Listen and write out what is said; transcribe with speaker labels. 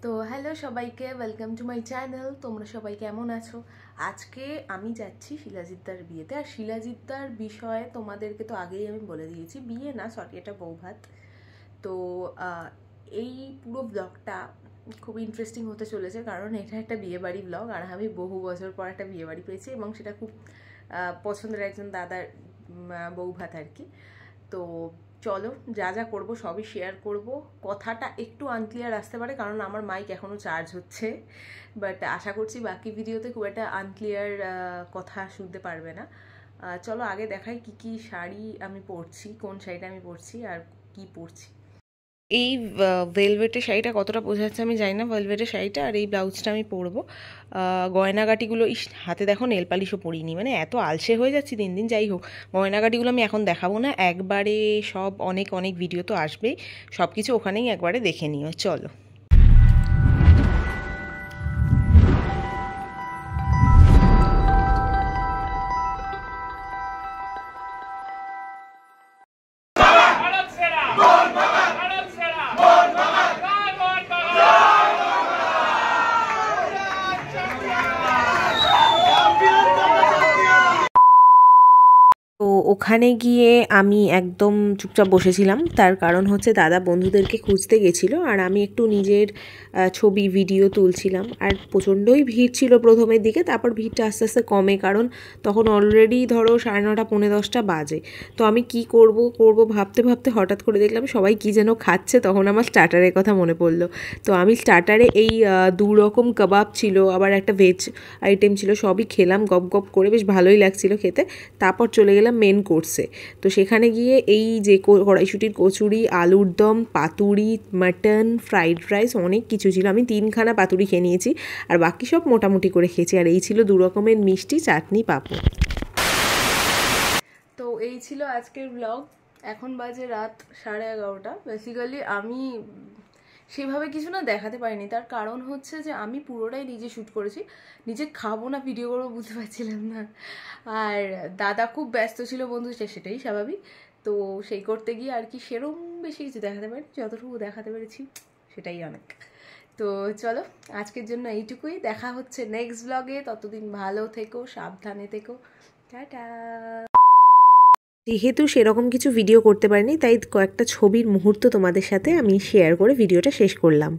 Speaker 1: তো হ্যালো সবাইকে, welcome to my channel. তোমরা সবাই কেমন আছো? আজকে আমি যাচ্ছি শিলাজিৎদার বিয়েতে। আর শিলাজিৎদার বিষয়ে তোমাদেরকে তো আগেই আমি বলে দিয়েছি, বিয়ে না সরি, এটা বৌভাত। তো এই পুরো ব্লগটা খুব ইন্টারেস্টিং হতে চলেছে, কারণ এটা একটা বিয়েবাড়ি ব্লগ। আর আমি বহু বছর পর একটা বিয়েবাড়ি পেয়েছি এবং সেটা খুব পছন্দের একজন দাদার বৌভাত আর কি। তো চলো, যা যা করবো সবই শেয়ার করব। কথাটা একটু আনক্লিয়ার আসতে পারে, কারণ আমার মাইক এখনও চার্জ হচ্ছে, বাট আশা করছি বাকি ভিডিওতে খুব একটা আনক্লিয়ার কথা শুনতে পারবে না। চলো আগে দেখাই কি কি শাড়ি আমি পরছি, কোন শাড়িটা আমি পরছি আর কি পরছি। এই ভেলভেটের শাড়িটা কতটা বোঝা যাচ্ছে আমি জানি না, ভেলভেটের শাড়িটা আর এই ব্লাউজটা আমি পরবো। গয়নাগাটিগুলো হাতে দেখো, নেল পালিশও পরিনি, মানে এত আলসে হয়ে যাচ্ছি দিন দিন। যাই হোক, গয়নাগাটিগুলো আমি এখন দেখাবো না, একবারে সব অনেক অনেক ভিডিও তো আসবেই, সব কিছু ওখানেই একবারে দেখে নিও। চলো। তো ওখানে গিয়ে আমি একদম চুপচাপ বসেছিলাম, তার কারণ হচ্ছে দাদা বন্ধুদেরকে খুঁজতে গেছিলো আর আমি একটু নিজের ছবি ভিডিও তুলছিলাম। আর প্রচণ্ডই ভিড় ছিল প্রথমের দিকে, তারপর ভিড়টা আস্তে আস্তে কমে, কারণ তখন অলরেডি ধরো 9:30 পৌনে 10টা বাজে। তো আমি কি করব ভাবতে ভাবতে হঠাৎ করে দেখলাম সবাই কি যেন খাচ্ছে, তখন আমার স্টার্টারের কথা মনে পড়লো। তো আমি স্টার্টারে এই 2 রকম কাবাব ছিল, আবার একটা ভেজ আইটেম ছিল, সবই খেলাম গপ গপ করে, বেশ ভালোই লাগছিল খেতে। তারপর চলে গেলাম মেন কোর্সে। তো সেখানে গিয়ে এই যে কড়াইশুটির কচুরি, আলুর দম, পাতুরি, মাটন, ফ্রাইড রাইস, অনেক কিছু ছিল। আমি 3খানা পাতুরি খেয়ে নিয়েছি আর বাকি সব মোটামুটি করে খেয়েছি। আর এই ছিল 2 রকমের মিষ্টি, চাটনি, পাঁপড়। তো এই ছিল আজকের ব্লগ। এখন বাজে রাত 11:30। বেসিক্যালি আমি সেভাবে কিছু না দেখাতে পারিনি, তার কারণ হচ্ছে যে আমি পুরোটাই নিজে শ্যুট করেছি। নিজে খাবো না ভিডিও করবো বুঝতে পারছিলাম না, আর দাদা খুব ব্যস্ত ছিল বন্ধু, সেটাই স্বাভাবিক। তো সেই করতে গিয়ে আর কি সেরম বেশি কিছু দেখাতে পারি, যতটুকু দেখাতে পেরেছি সেটাই অনেক। তো চলো, আজকের জন্য এইটুকুই। দেখা হচ্ছে নেক্সট ব্লগে, ততদিন ভালো থেকো, সাবধানে থেকো, টাটা। যেহেতু সেরকম কিছু ভিডিও করতে পারিনি, তাই কয়েকটা ছবির মুহূর্ত তোমাদের সাথে আমি শেয়ার করে ভিডিওটা শেষ করলাম।